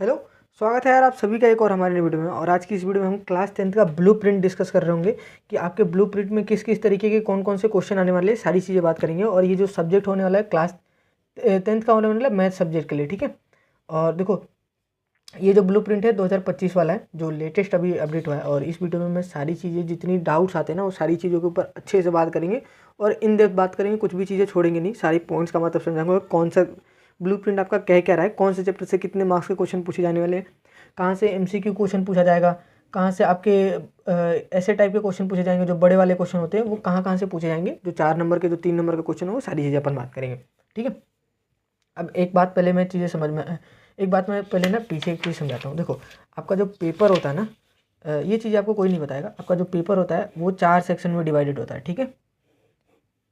Hello. स्वागत है यार आप सभी का एक और हमारे वीडियो में। और आज की इस वीडियो में हम क्लास 10th का ब्लूप्रिंट डिस्कस कर रहे होंगे कि आपके ब्लूप्रिंट में किस किस तरीके के कौन कौन से क्वेश्चन आने वाले हैं, सारी चीज़ें बात करेंगे। और ये जो सब्जेक्ट होने वाला है क्लास 10th का होने वाला है मैथ सब्जेक्ट के लिए, ठीक है। और देखो ये जो ब्लूप्रिंट है 2025 वाला है, जो लेटेस्ट अभी अपडेट हुआ है। और इस वीडियो में मैं सारी चीज़ें जितनी डाउट्स आते हैं ना वो सारी चीज़ों के ऊपर अच्छे से बात करेंगे और इन डेप्थ बात करेंगे, कुछ भी चीज़ें छोड़ेंगे नहीं, सारी पॉइंट्स का मतलब समझाऊंगा। कौन सा ब्लूप्रिंट आपका कह क्या रहा है, कौन से चैप्टर से कितने मार्क्स के क्वेश्चन पूछे जाने वाले हैं, कहाँ से MCQ क्वेश्चन पूछा जाएगा, कहाँ से आपके ऐसे टाइप के क्वेश्चन पूछे जाएंगे जो बड़े वाले क्वेश्चन होते हैं वो कहाँ से पूछे जाएंगे, जो 4 नंबर के जो 3 नंबर के क्वेश्चन हो वो सारी चीज़ें अपन बात करेंगे, ठीक है। अब एक बात पहले मैं चीज़ें समझ में एक बात मैं पहले ना पीछे एक चीज़ समझाता हूँ। देखो आपका जो पेपर होता है ना, ये चीज़ आपको कोई नहीं बताएगा। आपका जो पेपर होता है वो 4 सेक्शन में डिवाइडेड होता है, ठीक है।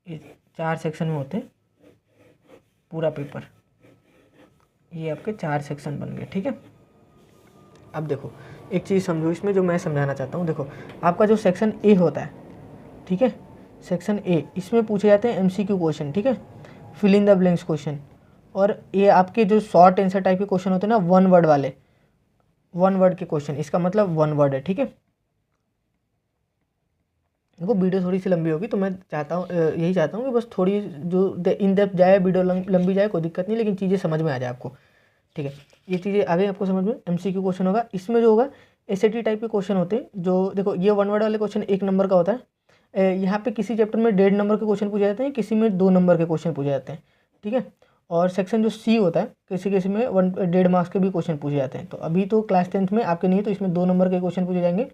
ये 4 सेक्शन में होते हैं पूरा पेपर, ये आपके 4 सेक्शन बन गए, ठीक है। अब देखो एक चीज़ समझो इसमें जो मैं समझाना चाहता हूँ। देखो आपका जो सेक्शन ए होता है, ठीक है, सेक्शन ए, इसमें पूछे जाते हैं MCQ क्वेश्चन, ठीक है, fill in the blanks question. और ये आपके जो शॉर्ट आंसर टाइप के क्वेश्चन होते हैं ना, 1 वर्ड वाले, 1 वर्ड के क्वेश्चन, इसका मतलब 1 वर्ड है, ठीक है। देखो वीडियो थोड़ी सी लंबी होगी तो मैं चाहता हूँ यही चाहता हूँ कि बस थोड़ी जो इन डेप्थ जाए, वीडियो लंबी जाए कोई दिक्कत नहीं, लेकिन चीज़ें समझ में आ जाए आपको, ठीक है। ये चीज़ें आ गई आपको समझ में। MCQ क्वेश्चन होगा, इसमें जो होगा SAT टाइप के क्वेश्चन होते हैं। जो देखो ये 1 वर्ड वाले क्वेश्चन 1 नंबर का होता है। यहाँ पे किसी चैप्टर में 1.5 नंबर के क्वेश्चन पूछे जाते हैं, किसी में 2 नंबर के क्वेश्चन पूछे जाते हैं, ठीक है। और सेक्शन जो C होता है, किसी किसी में 1.5 मार्क्स के भी क्वेश्चन पूछे जाते हैं। तो अभी तो क्लास 10th में आपके नहीं है, तो इसमें 2 नंबर के क्वेश्चन पूछे जाएंगे।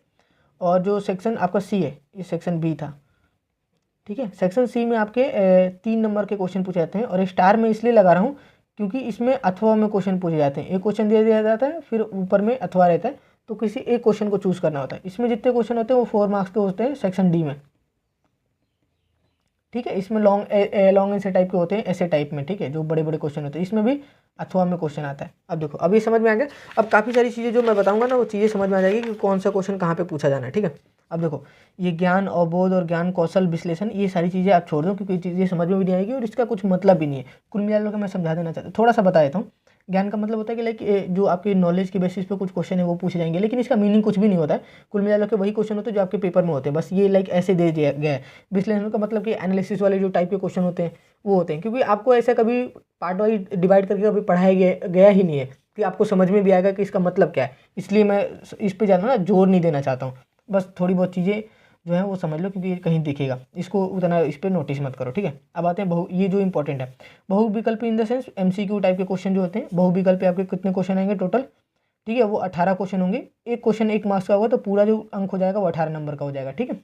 और जो सेक्शन आपका C है, ये सेक्शन B था, ठीक है। सेक्शन C में आपके 3 नंबर के क्वेश्चन पूछे जाते हैं। और स्टार में इसलिए लगा रहा हूँ क्योंकि इसमें अथवा में क्वेश्चन पूछे जाते हैं। एक क्वेश्चन दे दिया जाता है, फिर ऊपर में अथवा रहता है, तो किसी एक क्वेश्चन को चूज़ करना होता है। इसमें जितने क्वेश्चन होते हैं वो 4 मार्क्स के होते हैं सेक्शन D में, ठीक है। इसमें लॉन्ग ऐसे टाइप के होते हैं, ऐसे टाइप में, ठीक है, जो बड़े बड़े क्वेश्चन होते हैं। इसमें भी अथवा में क्वेश्चन आता है। अब देखो अब ये समझ में आ गया। अब काफ़ी सारी चीज़ें जो मैं बताऊंगा ना वो चीज़ें समझ में आ जाएगी कि कौन सा क्वेश्चन कहाँ पे पूछा जाना है, ठीक है। अब देखो ये ज्ञान अवबोध और ज्ञान कौशल विश्लेषण, ये सारी चीज़ें आप छोड़ दो क्योंकि ये चीज़ें समझ में भी नहीं आएगी और इसका कुछ मतलब भी नहीं है। कुल मिला के मैं समझा देना चाहता हूँ, थोड़ा सा बता देता हूँ। ज्ञान का मतलब होता है कि लाइक जो आपकी नॉलेज के बेसिस पे कुछ क्वेश्चन है वो पूछे जाएंगे, लेकिन इसका मीनिंग कुछ भी नहीं होता है। कुल मिला के वही क्वेश्चन होते हैं जो आपके पेपर में होते हैं, बस ये लाइक ऐसे दे दिया गया है। विश्लेषण का मतलब कि एनालिसिस वाले जो टाइप के क्वेश्चन होते हैं वो होते हैं, क्योंकि आपको ऐसा कभी पार्ट वाइज डिवाइड करके कभी पढ़ाया गया ही नहीं है कि आपको समझ में भी आएगा कि इसका मतलब क्या है। इसलिए मैं इस पर ज़्यादा ना जोर नहीं देना चाहता हूँ। बस थोड़ी बहुत चीज़ें जो है वो समझ लो क्योंकि कहीं दिखेगा, इसको उतना इस पर नोटिस मत करो, ठीक है। अब आते हैं ये जो इंपॉर्टेंट है बहुविकल्प in the sense MCQ type के क्वेश्चन जो होते हैं। बहुविकल्प आपके कितने क्वेश्चन आएंगे टोटल, ठीक है, वो 18 क्वेश्चन होंगे। एक क्वेश्चन 1 मार्क्स का होगा तो पूरा जो अंक हो जाएगा वो 18 नंबर का हो जाएगा, ठीक है।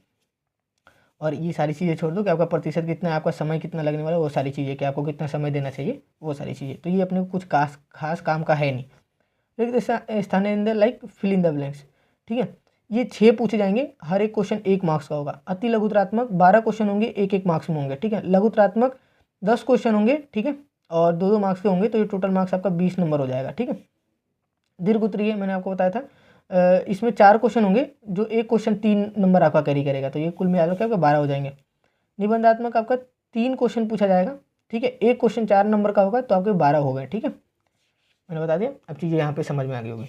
और ये सारी चीज़ें छोड़ दो कि आपका प्रतिशत कितना है, आपका समय कितना लगने वाला है, वो सारी चीज़ें कि आपको कितना समय देना चाहिए, वो सारी चीज़ें। तो ये अपने कुछ खास काम का है नहीं। लेकिन स्थानीय अंदर like fill in the blanks, ठीक है। ये 6 पूछे जाएंगे, हर एक क्वेश्चन 1 मार्क्स का होगा। अति लघुत्रात्मक 12 क्वेश्चन होंगे, 1 मार्क्स में होंगे, ठीक है। लघुत्रात्मक 10 क्वेश्चन होंगे, ठीक है, और 2 मार्क्स के होंगे, तो ये टोटल मार्क्स आपका 20 नंबर हो जाएगा, ठीक है। दीर्घ उत्तरीय मैंने आपको बताया था, इसमें 4 क्वेश्चन होंगे, जो एक क्वेश्चन 3 नंबर आपका कैरी करेगा, तो ये कुल मिला के आपका 12 हो जाएंगे। निबंधात्मक आपका 3 क्वेश्चन पूछा जाएगा, ठीक है, एक क्वेश्चन 4 नंबर का होगा, तो आपके 12 हो गए, ठीक है, मैंने बता दिया। अब चीज़ें यहाँ पे समझ में आ गई होगी।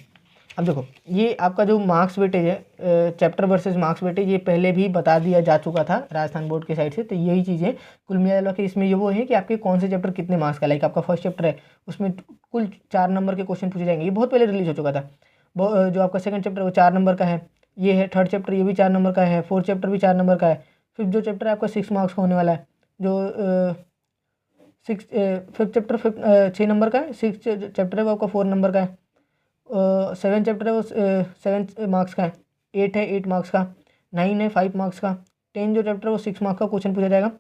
अब देखो ये आपका जो मार्क्स वेटेज है, चैप्टर वर्सेस मार्क्स वेटेज, ये पहले भी बता दिया जा चुका था राजस्थान बोर्ड के साइड से। तो यही चीज़ें कुल मिला के इसमें ये वो है कि आपके कौन से चैप्टर कितने मार्क्स का, लाइक आपका फर्स्ट चैप्टर है उसमें कुल 4 नंबर के क्वेश्चन पूछे जाएंगे। ये बहुत पहले रिलीज हो चुका था। जो आपका सेकंड चैप्टर वो 4 नंबर का है, ये है थर्ड चैप्टर, ये भी 4 नंबर का है, फोर्थ चैप्टर भी 4 नंबर का है। फिफ्थ जो चैप्टर है आपका 6 मार्क्स का होने वाला है, जो फिफ्थ चैप्टर 6 नंबर का है। सिक्स चैप्टर है वो आपका 4 नंबर का है। 7 चैप्टर है वो 7 मार्क्स का है। 8 है 8 मार्क्स का। 9 है 5 मार्क्स का। 10 जो चैप्टर है वो 6 मार्क्स का क्वेश्चन पूछा जाएगा।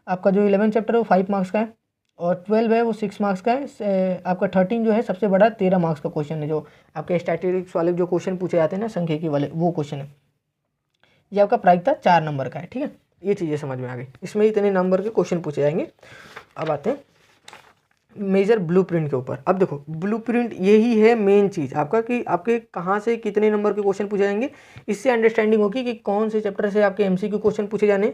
आपका जो 11 चैप्टर है वो 5 मार्क्स का है, और 12 है वो 6 मार्क्स का है। आपका 13 जो है सबसे बड़ा 13 मार्क्स का क्वेश्चन है, जो आपके स्टैटिस्टिक्स वाले जो क्वेश्चन पूछे जाते हैं ना, सांख्यिकी वाले, वो क्वेश्चन है। ये आपका प्रायिकता 4 नंबर का है, ठीक है। ये चीज़ें समझ में आ गई, इसमें इतने नंबर के क्वेश्चन पूछे जाएंगे। अब आते हैं मेजर ब्लूप्रिंट के ऊपर। अब देखो ब्लूप्रिंट यही है मेन चीज़ आपका, कि आपके कहाँ से कितने नंबर के क्वेश्चन पूछे जाएंगे। इससे अंडरस्टैंडिंग होगी कि कौन से चैप्टर से आपके MCQ क्वेश्चन पूछे जाने,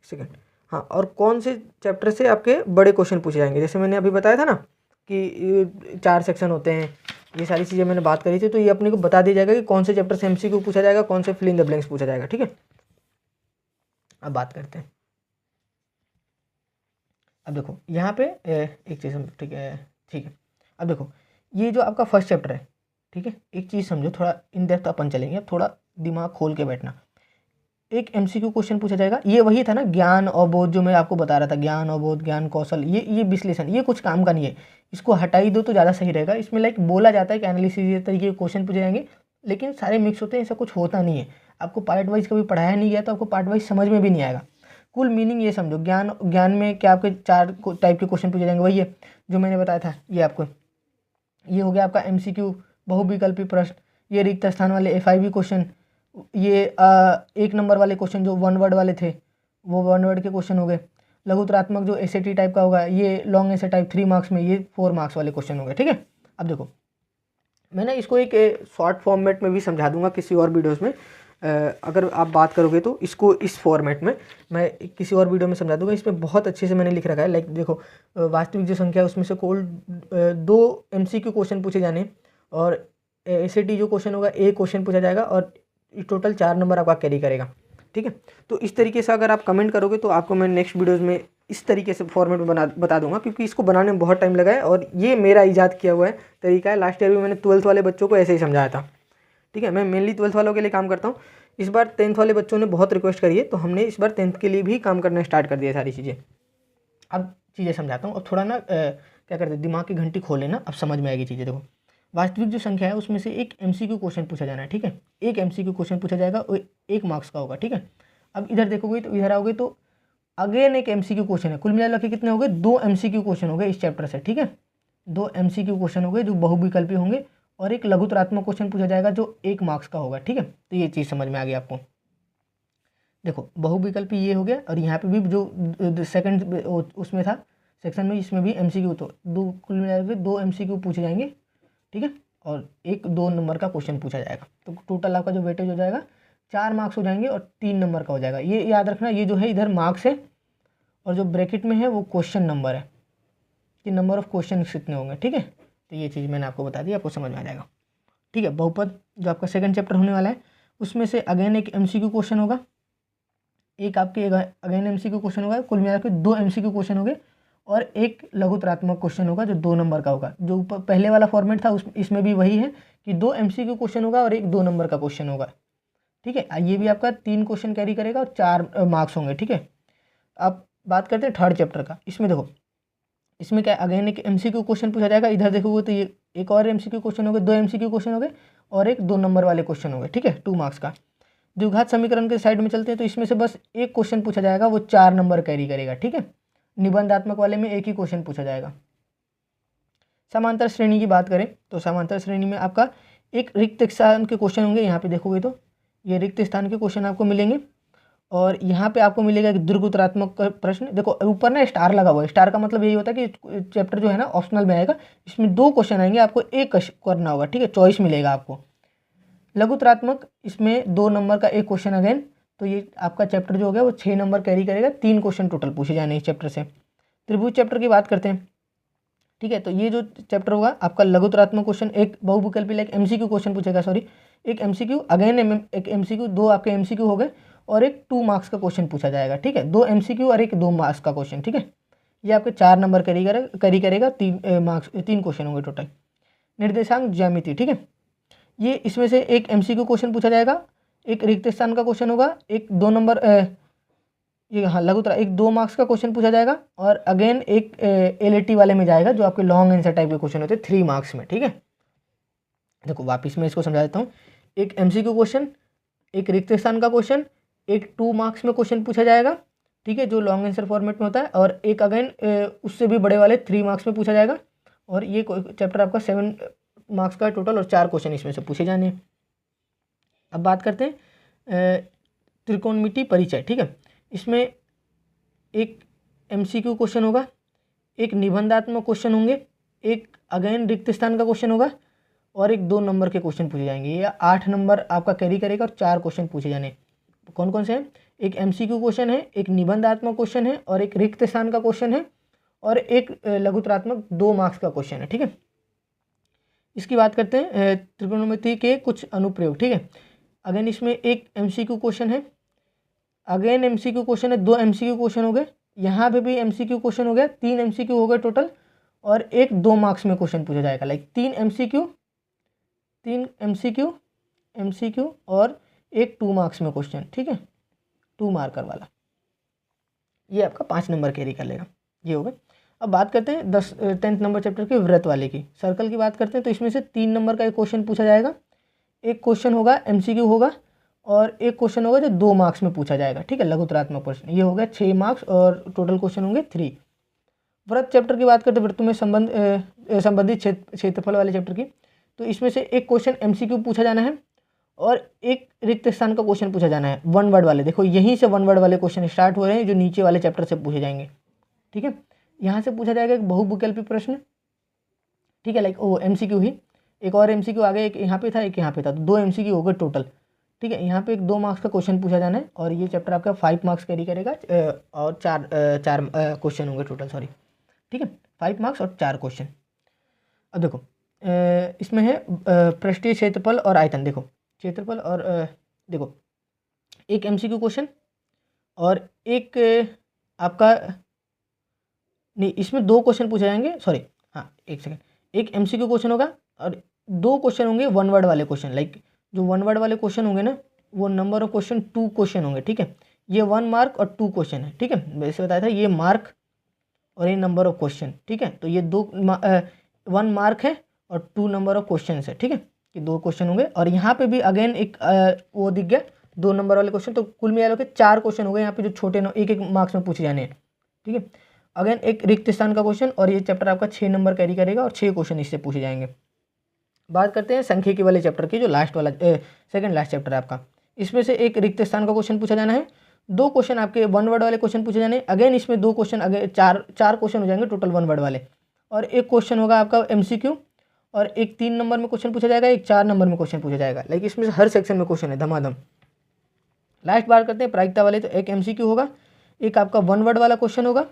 सेकंड, हाँ, और कौन से चैप्टर से आपके बड़े क्वेश्चन पूछे जाएंगे। जैसे मैंने अभी बताया था ना कि 4 सेक्शन होते हैं, ये सारी चीज़ें मैंने बात करी थी। तो ये अपने को बता दिया जाएगा कि कौन से चैप्टर से एमसीक्यू पूछा जाएगा, कौन से फिल इन द ब्लैंक्स पूछा जाएगा, ठीक है। अब बात करते हैं। अब देखो यहाँ पे एक चीज़ ठीक है। अब देखो ये जो आपका फर्स्ट चैप्टर है, ठीक है, एक चीज़ समझो, थोड़ा इन डेप्थ अपन चलेंगे, अब थोड़ा दिमाग खोल के बैठना। एक एमसीक्यू क्वेश्चन पूछा जाएगा, ये वही था ना ज्ञान और बोध, जो मैं आपको बता रहा था, ज्ञान और बोध, ज्ञान कौशल, ये विश्लेषण, ये कुछ काम का नहीं है, इसको हटा ही दो तो ज़्यादा सही रहेगा। इसमें लाइक बोला जाता है कि एनालिसिस ये तरीके के क्वेश्चन पूछे जाएंगे, लेकिन सारे मिक्स होते हैं, ऐसा कुछ होता नहीं है। आपको पार्ट वाइज कभी पढ़ाया नहीं गया तो आपको पार्ट वाइज समझ में भी नहीं आएगा। कुल मीनिंग ये समझो, ज्ञान में क्या आपके 4 टाइप के क्वेश्चन पूछे जाएंगे, वही है जो मैंने बताया था। ये आपको ये हो गया आपका एमसीक्यू, बहुविकल्पी प्रश्न, ये रिक्त स्थान वाले FIV क्वेश्चन, ये 1 नंबर वाले क्वेश्चन जो 1 वर्ड वाले थे वो 1 वर्ड के क्वेश्चन हो गए। लघुतरात्मक जो SAT टाइप का होगा, ये लॉन्ग एसे टाइप 3 मार्क्स में, ये 4 मार्क्स वाले क्वेश्चन हो गए, ठीक है। अब देखो मैंने इसको एक शॉर्ट फॉर्मेट में भी समझा दूंगा किसी और वीडियोस में, अगर आप बात करोगे तो इसको इस फॉर्मेट में मैं किसी और वीडियो में समझा दूंगा। इसमें बहुत अच्छे से मैंने लिख रखा है। लाइक देखो वास्तविक जो संख्या है उसमें से कुल 2 MCQ क्वेश्चन पूछे जाने, और SAT जो क्वेश्चन होगा 1 क्वेश्चन पूछा जाएगा, और टोटल 4 नंबर आपका कैरी करेगा, ठीक है। तो इस तरीके से अगर आप कमेंट करोगे तो आपको मैं नेक्स्ट वीडियोज़ में इस तरीके से फॉर्मेट में बता दूंगा, क्योंकि इसको बनाने में बहुत टाइम लगा है और ये मेरा ईजाद किया हुआ है तरीका है। लास्ट ईयर भी मैंने 12th वाले बच्चों को ऐसे ही समझाया था, ठीक है। मैं मेनली 12th वालों के लिए काम करता हूँ। इस बार 10th वाले बच्चों ने बहुत रिक्वेस्ट करी है, तो हमने इस बार 10th के लिए भी काम करना स्टार्ट कर दिया सारी चीज़ें। अब चीज़ें समझाता हूँ और थोड़ा ना क्या करते हैं, दिमाग की घंटी खोले ना, अब समझ में आएगी चीज़ें। देखो वास्तविक जो संख्या है उसमें से एक MCQ क्वेश्चन पूछा जाना है, ठीक है। एक MCQ क्वेश्चन पूछा जाएगा, वो 1 मार्क्स का होगा, ठीक है। अब इधर देखोगे तो इधर आओगे तो अगेन एक MCQ क्वेश्चन है। कुल मिला के कितने हो गए, 2 MCQ क्वेश्चन हो गए इस चैप्टर से, ठीक है। 2 MCQ क्वेश्चन हो गए जो बहुविकल्पी होंगे, और एक लघुतरात्मक क्वेश्चन पूछा जाएगा जो 1 मार्क्स का होगा, ठीक है। तो ये चीज़ समझ में आ गई आपको। देखो बहुविकल्पी ये हो गया, और यहाँ पे भी जो सेकंड उसमें था सेक्शन में, इसमें भी MCQ, तो कुल मिलाकर 2 MCQ पूछे जाएंगे, ठीक है, और एक 2 नंबर का क्वेश्चन पूछा जाएगा। तो टोटल आपका जो वेटेज हो जाएगा 4 मार्क्स हो जाएंगे, और 3 नंबर का हो जाएगा। ये याद रखना, ये जो है इधर मार्क्स है, और जो ब्रैकेट में है वो क्वेश्चन नंबर है कि नंबर ऑफ क्वेश्चन कितने होंगे, ठीक है। तो ये चीज़ मैंने आपको बता दी, आपको समझ में आ जाएगा, ठीक है। बहुपद जो आपका सेकंड चैप्टर होने वाला है, उसमें से अगेन एक MCQ क्वेश्चन होगा, एक आपके अगेन MCQ क्वेश्चन होगा। कुल मिलाकर 2 MCQ क्वेश्चन हो गए, और एक लघुतरात्मक क्वेश्चन होगा जो 2 नंबर का होगा। जो ऊपर पहले वाला फॉर्मेट था इसमें भी वही है कि 2 MCQ क्वेश्चन होगा और एक 2 नंबर का क्वेश्चन होगा, ठीक है। ये भी आपका 3 क्वेश्चन कैरी करेगा और 4 मार्क्स होंगे, ठीक है। अब बात करते हैं थर्ड चैप्टर का। इसमें देखो इसमें क्या अगेन एक MCQ क्वेश्चन पूछा जाएगा। इधर देखोगे तो ये एक और MCQ क्वेश्चन हो गए, 2 MCQ क्वेश्चन हो गए, और एक 2 नंबर वाले क्वेश्चन हो गए, ठीक है, 2 मार्क्स का। द्विघात समीकरण के साइड में चलते हैं, तो इसमें से बस एक क्वेश्चन पूछा जाएगा, वो 4 नंबर कैरी करेगा, ठीक है। निबंधात्मक वाले में एक ही क्वेश्चन पूछा जाएगा। समांतर श्रेणी की बात करें तो समांतर श्रेणी में आपका एक रिक्त स्थान के क्वेश्चन होंगे। यहाँ पे देखोगे तो ये रिक्त स्थान के क्वेश्चन आपको मिलेंगे, और यहाँ पे आपको मिलेगा एक दीर्घोत्तरात्मक प्रश्न। देखो ऊपर ना स्टार लगा हुआ है, स्टार का मतलब यही होता है कि चैप्टर जो है ना ऑप्शनल में आएगा, इसमें 2 क्वेश्चन आएंगे, आपको एक करना होगा, ठीक है, चॉइस मिलेगा आपको। लघुतरात्मक इसमें 2 नंबर का एक क्वेश्चन अगेन, तो ये आपका चैप्टर जो हो गया वो 6 नंबर कैरी करेगा, 3 क्वेश्चन टोटल पूछे जाने इस चैप्टर से। त्रिभुज चैप्टर की बात करते हैं, ठीक है। तो ये जो चैप्टर होगा आपका लघुतरात्मक क्वेश्चन, एक बहुविकल्पी लाइक MCQ क्वेश्चन पूछेगा, सॉरी एक MCQ अगेन एक MCQ, 2 आपके MCQ हो गए, और एक 2 मार्क्स का क्वेश्चन पूछा जाएगा, ठीक है। 2 MCQ और एक 2 मार्क्स का क्वेश्चन, ठीक है। ये आपके 4 नंबर कैरी करेगा, 3 क्वेश्चन होंगे टोटल। निर्देशांक ज्यामिति, ठीक है, ये इसमें से एक MCQ क्वेश्चन पूछा जाएगा, एक रिक्त स्थान का क्वेश्चन होगा, एक 2 नंबर ये हाँ लघुतरा एक 2 मार्क्स का क्वेश्चन पूछा जाएगा, और अगेन एक LAT वाले में जाएगा जो आपके लॉन्ग आंसर टाइप के क्वेश्चन होते हैं 3 मार्क्स में, ठीक है। देखो वापस मैं इसको समझा देता हूँ। एक MCQ क्वेश्चन, एक रिक्त स्थान का क्वेश्चन, एक 2 मार्क्स में क्वेश्चन पूछा जाएगा, ठीक है, जो लॉन्ग आंसर फॉर्मेट में होता है, और एक अगेन उससे भी बड़े वाले 3 मार्क्स में पूछा जाएगा, और ये चैप्टर आपका 7 मार्क्स का टोटल, और 4 क्वेश्चन इसमें से पूछे जाने हैं। अब बात करते हैं त्रिकोणमिति परिचय, ठीक है। इसमें एक MCQ क्वेश्चन होगा, एक निबंधात्मक क्वेश्चन होंगे, एक अगेन रिक्त स्थान का क्वेश्चन होगा, और एक 2 नंबर के क्वेश्चन पूछे जाएंगे। ये 8 नंबर आपका कैरी करेगा, और 4 क्वेश्चन पूछे जाने। कौन कौन से हैं, एक MCQ क्वेश्चन है, एक निबंधात्मक क्वेश्चन है, और एक रिक्त स्थान का क्वेश्चन है, और एक लघुतरात्मक 2 मार्क्स का क्वेश्चन है। ठीक है, इसकी बात करते हैं त्रिकोणमिति के कुछ अनुप्रयोग। ठीक है, अगेन इसमें एक MCQ क्वेश्चन है, अगेन MCQ क्वेश्चन है, 2 MCQ क्वेश्चन हो गए, यहाँ पे भी MCQ क्वेश्चन हो गया, 3 MCQ हो गए टोटल, और एक 2 मार्क्स में क्वेश्चन पूछा जाएगा। लाइक 3 MCQ और एक 2 मार्क्स में क्वेश्चन। ठीक है, 2 मार्कर वाला, ये आपका 5 नंबर कैरी कर लेगा। ये हो गए। अब बात करते हैं 10th नंबर चैप्टर के व्रत वाले की, सर्कल की बात करते हैं। तो इसमें से 3 नंबर का एक क्वेश्चन पूछा जाएगा, एक क्वेश्चन होगा MCQ होगा, और एक क्वेश्चन होगा जो 2 मार्क्स में पूछा जाएगा। ठीक है, लघुतरात्मक प्रश्न, ये हो गया 6 मार्क्स और टोटल क्वेश्चन होंगे 3। व्रत चैप्टर की बात करते हैं, वृत्तों में संबंधित क्षेत्रफल वाले चैप्टर की। तो इसमें से एक क्वेश्चन MCQ पूछा जाना है और एक रिक्त स्थान का क्वेश्चन पूछा जाना है, 1 वर्ड वाले। देखो यहीं से 1 वर्ड वाले क्वेश्चन स्टार्ट हो रहे हैं जो नीचे वाले चैप्टर से पूछे जाएंगे। ठीक है, यहाँ से पूछा जाएगा एक बहुविकल्पी प्रश्न। ठीक है, लाइक MCQ ही, एक और MCQ आगे, एक यहाँ पे था, एक यहाँ पे था, तो 2 MCQ हो गए टोटल। ठीक है, यहाँ पे एक 2 मार्क्स का क्वेश्चन पूछा जाना है, और ये चैप्टर आपका 5 मार्क्स कैरी करेगा, और 4 क्वेश्चन होंगे टोटल, सॉरी। ठीक है, 5 मार्क्स और 4 क्वेश्चन। अब देखो इसमें है पृष्ठीय क्षेत्रफल और आयतन। देखो क्षेत्रफल और देखो एक MCQ क्वेश्चन और एक आपका नहीं, इसमें 2 क्वेश्चन पूछे जाएंगे, सॉरी हाँ एक सेकंड, एक MCQ क्वेश्चन होगा और 2 क्वेश्चन होंगे 1 वर्ड वाले क्वेश्चन। लाइक जो 1 वर्ड वाले क्वेश्चन होंगे ना, वो नंबर ऑफ क्वेश्चन 2 क्वेश्चन होंगे। ठीक है, ये 1 मार्क और 2 क्वेश्चन है। ठीक है, वैसे बताया था, ये मार्क और ये नंबर ऑफ क्वेश्चन। ठीक है, तो ये 1 मार्क है और 2 नंबर ऑफ क्वेश्चन है। ठीक है, ये 2 क्वेश्चन होंगे, और यहाँ पे भी अगेन एक वो दिख गया 2 नंबर वाले क्वेश्चन। तो कुल मिला के 4 क्वेश्चन हो गए यहाँ पे, जो छोटे 1 मार्क्स में पूछे जाने हैं। ठीक है, अगेन एक रिक्त स्थान का क्वेश्चन, और ये चैप्टर आपका 6 नंबर कैरी करेगा और 6 क्वेश्चन इससे पूछे जाएंगे। बात करते हैं सांख्यिकी वाले चैप्टर की, जो लास्ट वाला सेकंड लास्ट चैप्टर है आपका। इसमें से एक रिक्त स्थान का क्वेश्चन पूछा जाना है, 2 क्वेश्चन आपके 1 वर्ड वाले क्वेश्चन पूछे जाने हैं। अगेन इसमें 2 क्वेश्चन, अगेन 4 क्वेश्चन हो जाएंगे टोटल 1 वर्ड वाले, और एक क्वेश्चन होगा आपका MCQ, और एक 3 नंबर में क्वेश्चन पूछा जाएगा, एक 4 नंबर में क्वेश्चन पूछा जाएगा। लाइक इसमें से हर सेक्शन में क्वेश्चन है धमाधम। लास्ट बात करते हैं प्रायिकता वाले। तो एक MCQ होगा, एक आपका 1 वर्ड वाला क्वेश्चन होगा,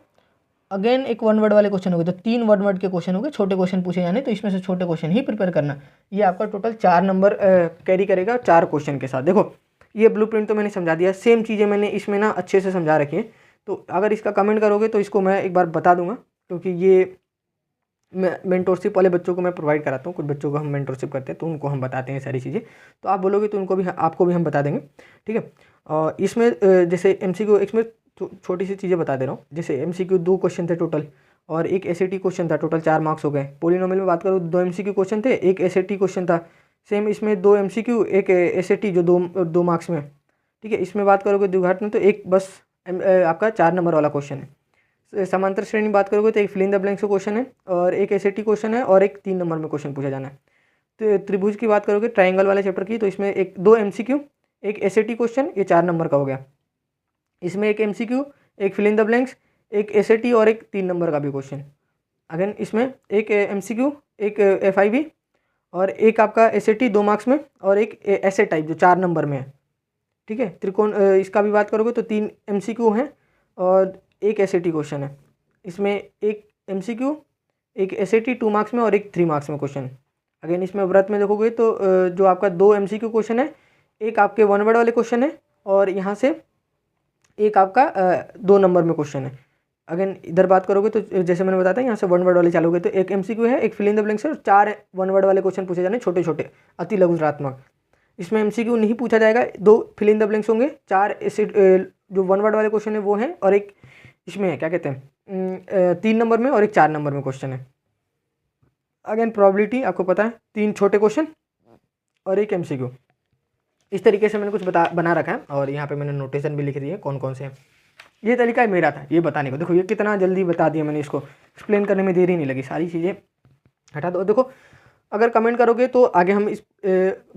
अगेन एक 1 वर्ड वाले क्वेश्चन होंगे। तो 3 वर्ड के क्वेश्चन होंगे, छोटे क्वेश्चन पूछे जाने, तो इसमें से छोटे क्वेश्चन ही प्रिपेयर करना। ये आपका टोटल 4 नंबर कैरी करेगा 4 क्वेश्चन के साथ। देखो ये ब्लूप्रिंट तो मैंने समझा दिया, सेम चीज़ें मैंने इसमें ना अच्छे से समझा रखी है। तो अगर इसका कमेंट करोगे तो इसको मैं एक बार बता दूंगा, क्योंकि ये मेंटोरशिप वाले बच्चों को मैं प्रोवाइड कराता हूँ। कुछ बच्चों को हम मेंटोरशिप करते हैं तो उनको हम बताते हैं सारी चीज़ें, तो आप बोलोगे तो उनको भी, आपको भी हम बता देंगे। ठीक है, और इसमें जैसे MCQ, इसमें छोटी सी चीज़ें बता दे रहा हूँ। जैसे MCQ 2 क्वेश्चन थे टोटल, और एक SAT क्वेश्चन था, टोटल 4 मार्क्स हो गए। पोलिनोमियल में बात करूँ 2 MCQ क्वेश्चन थे, एक SAT क्वेश्चन था। सेम इसमें 2 MCQ, एक SAT जो 2 मार्क्स में। ठीक है, इसमें बात करोगे द्विघात में तो एक बस आपका 4 नंबर वाला क्वेश्चन है। समांतर श्रेणी बात करोगे तो एक fill in the blanks question है, और एक SAT क्वेश्चन है, और एक 3 नंबर में क्वेश्चन पूछा जाना है। तो त्रिभुज की बात करोगे ट्राइंगल वाले चैप्टर की, तो इसमें एक 2 MCQ, एक SAT क्वेश्चन, ये 4 नंबर का हो गया। इसमें एक MCQ, एक फिल इन द ब्लैंक्स, एक SAT और एक 3 नंबर का भी क्वेश्चन। अगेन इसमें एक MCQ, एक FIV, और एक आपका SAT 2 मार्क्स में, और एक ऐसे टाइप जो 4 नंबर में है। ठीक है, त्रिकोण इसका भी बात करोगे तो 3 MCQ हैं और एक SAT क्वेश्चन है। इसमें एक MCQ, एक SAT 2 मार्क्स में, और एक 3 मार्क्स में क्वेश्चन। अगेन इसमें व्रत में देखोगे तो जो आपका 2 MCQ क्वेश्चन है, एक आपके 1 वर्ड वाले क्वेश्चन है, और यहाँ से एक आपका 2 नंबर में क्वेश्चन है। अगेन इधर बात करोगे तो जैसे मैंने बताया था, यहाँ से 1 वर्ड वाले चालू हो गए, तो एक MCQ है, एक फिल इन द ब्लैंक्स है, और 4 1 वर्ड वाले क्वेश्चन पूछे जाने, छोटे छोटे अति लघुतरात्मक। इसमें MCQ नहीं पूछा जाएगा, 2 फिल इन द ब्लैंक्स होंगे, 4 जो 1 वर्ड वाले क्वेश्चन है वो हैं, और एक इसमें है क्या कहते हैं 3 नंबर में, और एक 4 नंबर में क्वेश्चन है। अगेन प्रोबेबिलिटी आपको पता है, 3 छोटे क्वेश्चन और एक MCQ। इस तरीके से मैंने कुछ बना रखा है, और यहाँ पे मैंने नोटेशन भी लिख दी है कौन कौन से हैं। ये तरीका मेरा था ये बताने को। देखो ये कितना जल्दी बता दिया मैंने, इसको एक्सप्लेन करने में देरी नहीं लगी, सारी चीज़ें हटा दो। देखो अगर कमेंट करोगे तो आगे हम इस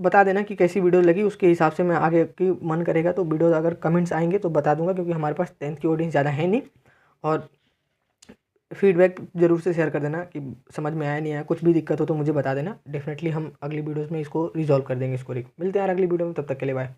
बता देना कि कैसी वीडियो लगी, उसके हिसाब से मैं आगे की मन करेगा तो वीडियो अगर कमेंट्स आएंगे तो बता दूंगा, क्योंकि हमारे पास 10th की ऑडियंस ज़्यादा है नहीं। और फीडबैक जरूर से शेयर कर देना कि समझ में आया नहीं आया, कुछ भी दिक्कत हो तो मुझे बता देना। डेफिनेटली हम अगली वीडियोज़ में इसको रिजॉल्व कर देंगे, इसको मिलते हैं यार अगली वीडियो में, तब तक के लिए बाय।